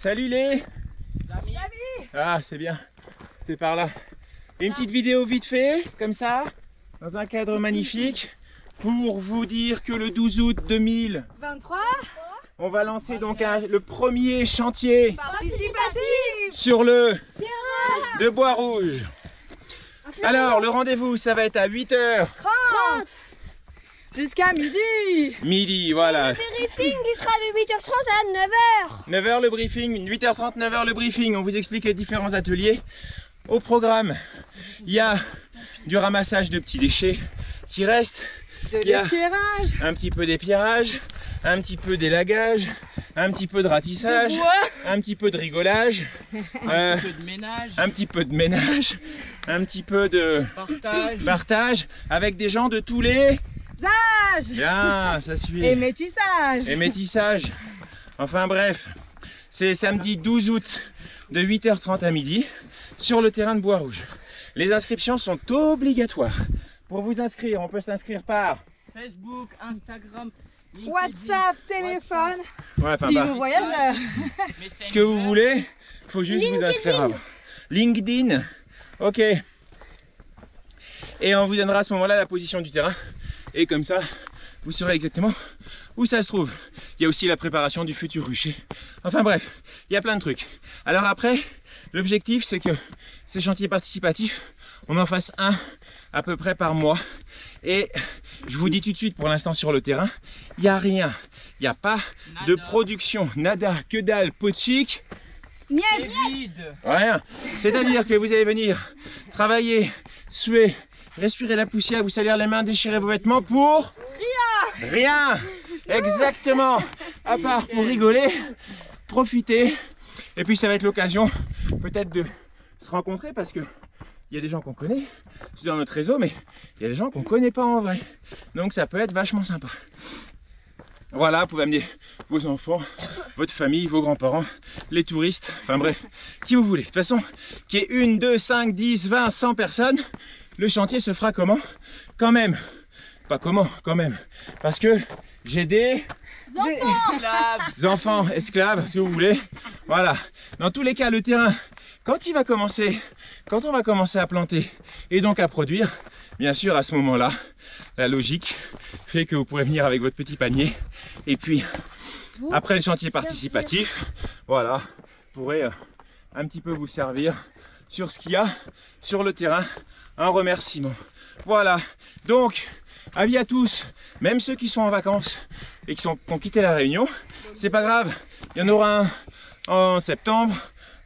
Salut les amis. Ah, c'est bien. C'est par là. Une petite vidéo vite fait, comme ça, dans un cadre magnifique, pour vous dire que le 12 août 2023, on va lancer donc le premier chantier Participatif sur le de Bois-Rouge. Alors, le rendez-vous, ça va être à 8h30 jusqu'à midi. Midi, voilà. Le briefing il sera de 8h30 à 9h. 9h le briefing, 8h30, 9h le briefing. On vous explique les différents ateliers. Au programme, il y a du ramassage de petits déchets qui restent. De Il y a l'éclairage. un petit peu d'épierrage, un petit peu d'élagage, un petit peu de ratissage, un petit peu de rigolage, Un peu de ménage, un petit peu de ménage, un petit peu de partage avec des gens de tous les Âge. bien, ça suit. Et métissage. Et métissage. Enfin bref, c'est samedi 12 août de 8h30 à midi sur le terrain de Bois-Rouge. Les inscriptions sont obligatoires. Pour vous inscrire, on peut s'inscrire par Facebook, Instagram, LinkedIn, WhatsApp, téléphone. ouais, enfin, Puis voyageur. Messenger. ce que vous voulez, il faut juste vous inscrire avant. LinkedIn, ok. Et on vous donnera à ce moment-là la position du terrain. Et comme ça, vous saurez exactement où ça se trouve. Il y a aussi la préparation du futur rucher. Enfin bref, il y a plein de trucs. Alors après, l'objectif c'est que ces chantiers participatifs, on en fasse un à peu près par mois. Et je vous dis tout de suite, pour l'instant sur le terrain, il n'y a rien. Il n'y a pas de production, nada, que dalle, pot de chic. C'est vide. Rien. C'est-à-dire que vous allez venir travailler, suer, respirer la poussière, vous salir les mains, déchirer vos vêtements pour rien. Rien. Exactement. À part pour rigoler, profiter. Et puis ça va être l'occasion peut-être de se rencontrer parce que il y a des gens qu'on connaît dans notre réseau, mais il y a des gens qu'on connaît pas en vrai. Donc ça peut être vachement sympa. Voilà, vous pouvez amener vos enfants, votre famille, vos grands-parents, les touristes, enfin bref, qui vous voulez. De toute façon, qu'il y ait 1, 2, 5, 10, 20, 100 personnes, le chantier se fera comment? Quand même. Pas comment, quand même. Parce que j'ai des enfants, esclaves, ce que vous voulez. Voilà. Dans tous les cas, le terrain, quand on va commencer à planter et donc à produire, bien sûr, à ce moment-là, la logique fait que vous pourrez venir avec votre petit panier. Et puis, après le chantier participatif, voilà, vous pourrez un petit peu vous servir sur ce qu'il y a sur le terrain. Un remerciement. Voilà. Donc, avis à tous, même ceux qui sont en vacances et qui ont quitté la Réunion, c'est pas grave. Il y en aura un en septembre,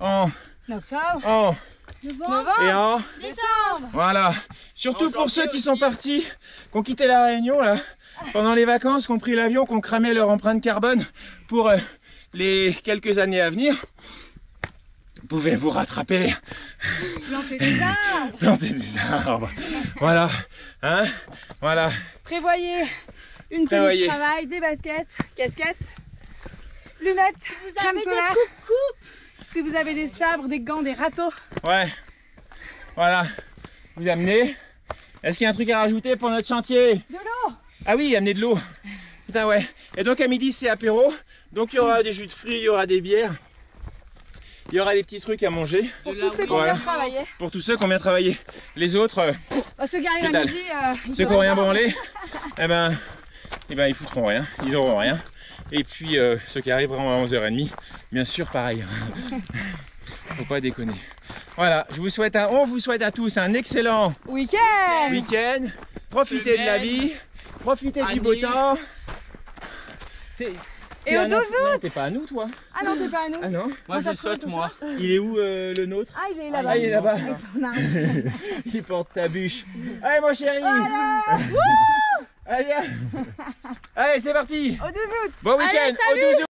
en Octobre. Novembre. Et en Décembre. voilà. Surtout pour ceux qui sont partis, qui ont quitté la Réunion là, pendant les vacances, qui ont pris l'avion, qui ont cramé leur empreinte carbone pour les quelques années à venir. Vous pouvez vous rattraper. Planter des arbres. Planter des arbres. Voilà. Hein? Voilà. Prévoyez une tenue de travail, des baskets, casquettes, lunettes, crème solaire. Si vous avez des sabres, des gants, des râteaux. Ouais. Voilà. Vous amenez. Est-ce qu'il y a un truc à rajouter pour notre chantier? De l'eau. Ah oui, amenez de l'eau. Putain, ouais. Et donc à midi, c'est apéro. Donc il y aura des jus de fruits, il y aura des bières. Il y aura des petits trucs à manger. Pour tous ceux qui ont bien travaillé. Pour tous ceux qui ont bien travaillé. Les autres, Ceux qui arrivent à midi, ceux qui n'ont rien branlé, eh ben, ils foutront rien. Ils n'auront rien. Et puis ceux qui arriveront à 11h30, bien sûr, pareil. Faut pas déconner. Voilà, on vous souhaite à tous un excellent week-end. Profitez de la vie, profitez du beau temps. Et au 12 août. T'es pas à nous, toi? Ah non, t'es pas à nous. Ah non? Moi je saute moi. Il est où le nôtre? Ah, il est là-bas. Ah, il est là-bas. Avec son arme. Il porte sa bûche. Allez, mon chéri. Allez, viens. Allez, c'est parti. Au 12 août. Bon week-end. Au 12 août.